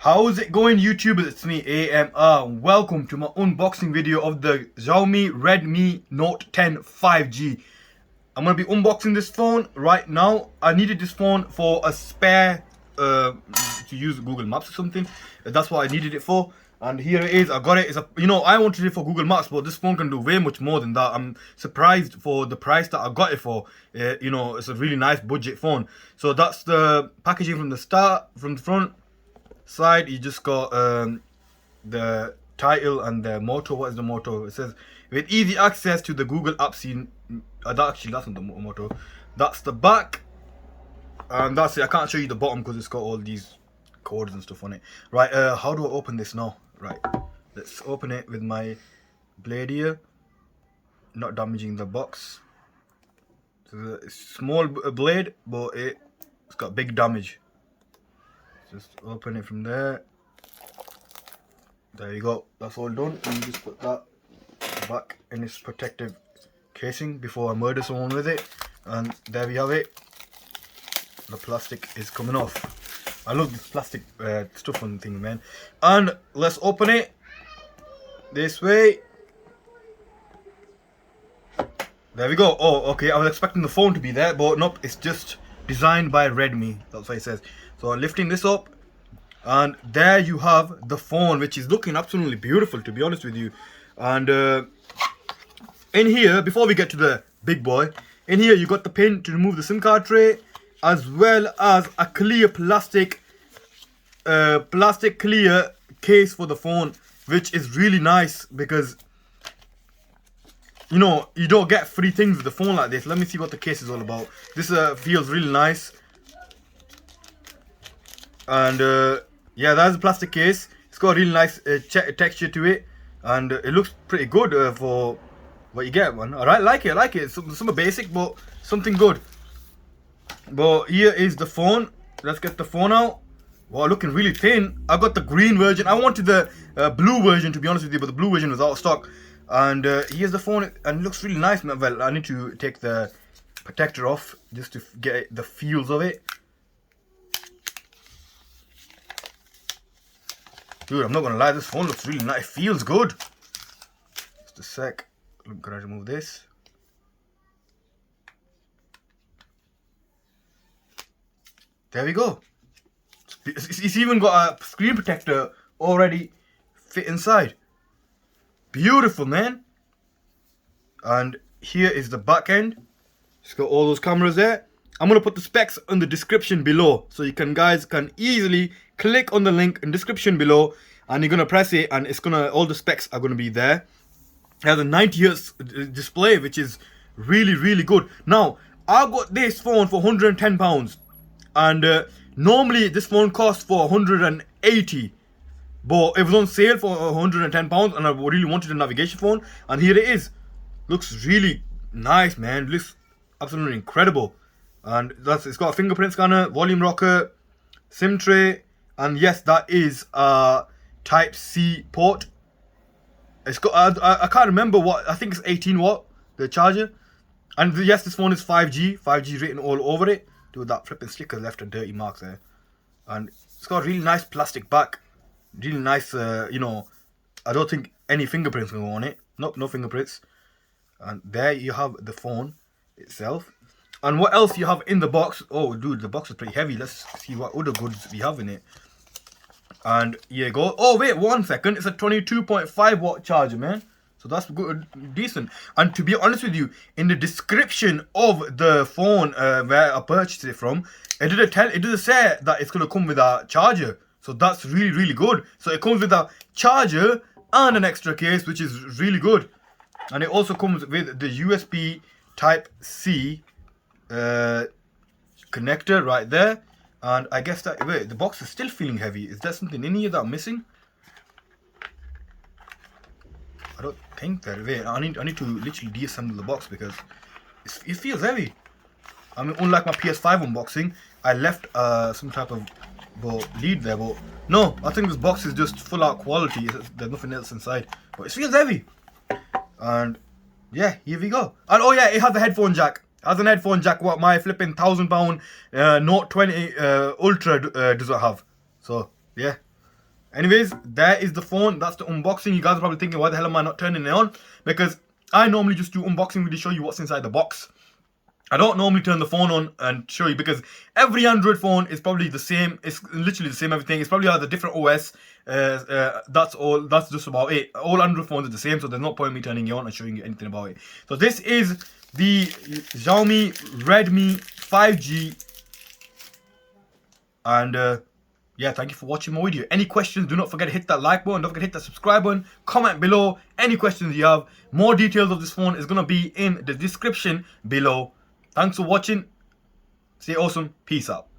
How's it going, YouTubers? It's me, AMR. Welcome to my unboxing video of the Xiaomi Redmi Note 10 5G. I'm going to be unboxing this phone right now. I needed this phone for a spare, to use Google Maps or something. That's what I needed it for. And here it is. I got it. I wanted it for Google Maps, but this phone can do way much more than that. I'm surprised for the price that I got it for. It's a really nice budget phone. So that's the packaging from the front side. You just got the title and the motto. What is the motto? It says, with easy access to the Google app scene. That's not the motto. That's the back. And that's it. I can't show you the bottom because it's got all these codes and stuff on it. Right, how do I open this now? Right, let's open it with my blade here, not damaging the box. So it's a small blade, but it's got big damage. Just open it from there. There you go. That's all done. And you just put that back in its protective casing before I murder someone with it. And there we have it. The plastic is coming off. I love this plastic stuff on the thing, man. And let's open it this way. There we go. Oh, okay. I was expecting the phone to be there, but nope. It's just designed by Redmi. That's what it says. So I'm lifting this up, and there you have the phone, which is looking absolutely beautiful, to be honest with you. And in here, before we get to the big boy, in here you got the pin to remove the SIM card tray, as well as a clear plastic clear case for the phone, which is really nice because you don't get free things with the phone like this. Let me see what the case is all about. This feels really nice. And yeah, that's a plastic case. It's got a really nice texture to it, and it looks pretty good for what you get, man. I like it. It's some basic, but something good. But here is the phone. Let's get the phone out. Wow, looking really thin. I got the green version. I wanted the blue version, to be honest with you, but the blue version was out of stock. And here's the phone, and it looks really nice. Well, I need to take the protector off just to get the feels of it. Dude, I'm not gonna lie, this phone looks really nice. It feels good. Just a sec. Look, can I remove this? There we go. It's even got a screen protector already fit inside. Beautiful, man. And here is the back end. It's got all those cameras there. I'm gonna put the specs in the description below, so you guys can easily click on the link in the description below, and you're gonna press it, and all the specs are gonna be there. It has a 90 Hz display, which is really, really good. Now, I got this phone for £110. And normally this phone costs for 180, but it was on sale for £110, and I really wanted a navigation phone, and here it is. Looks really nice, man. Looks absolutely incredible. And it's got a fingerprint scanner, volume rocker, SIM tray, and yes, that is a Type C port. It's got I can't remember what, I think it's 18 watt, the charger. And yes, this phone is 5G written all over it. Dude, that flipping sticker left a dirty mark there. And it's got a really nice plastic back. Really nice, I don't think any fingerprints can go on it. Nope, no fingerprints. And there you have the phone itself. And what else you have in the box? Oh, dude, the box is pretty heavy. Let's see what other goods we have in it. And here you go. Oh, wait, 1 second. It's a 22.5 watt charger, man. So that's good, decent. And to be honest with you, in the description of the phone where I purchased it from, it didn't say that it's gonna come with a charger. So that's really, really good. So it comes with a charger and an extra case, which is really good. And it also comes with the USB Type C connector right there. And I guess that, wait, the box is still feeling heavy. Is there something in here that I'm missing? I don't think that. Wait, I need to literally deassemble the box because it feels heavy. I mean, unlike my PS5 unboxing, I left some type of lead there, but no, I think this box is just full out quality. There's nothing else inside, but it feels heavy. And yeah, here we go. And oh yeah, it has a headphone jack. As an headphone jack, what my flipping £1,000 Note 20 Ultra does it have. So yeah, Anyways, there is the phone. That's the unboxing. You guys are probably thinking, why the hell am I not turning it on? Because I normally just do unboxing video, show you what's inside the box. I don't normally turn the phone on and show you because every Android phone is probably the same. It's literally the same everything. It's probably has a different OS. That's all. That's just about it. All Android phones are the same, so there's no point in me turning it on and showing you anything about it. So this is the Xiaomi Redmi 5G. And yeah, thank you for watching my video. Any questions, do not forget to hit that like button. Don't forget to hit that subscribe button. Comment below any questions you have. More details of this phone is going to be in the description below. Thanks for watching. Stay awesome. Peace out.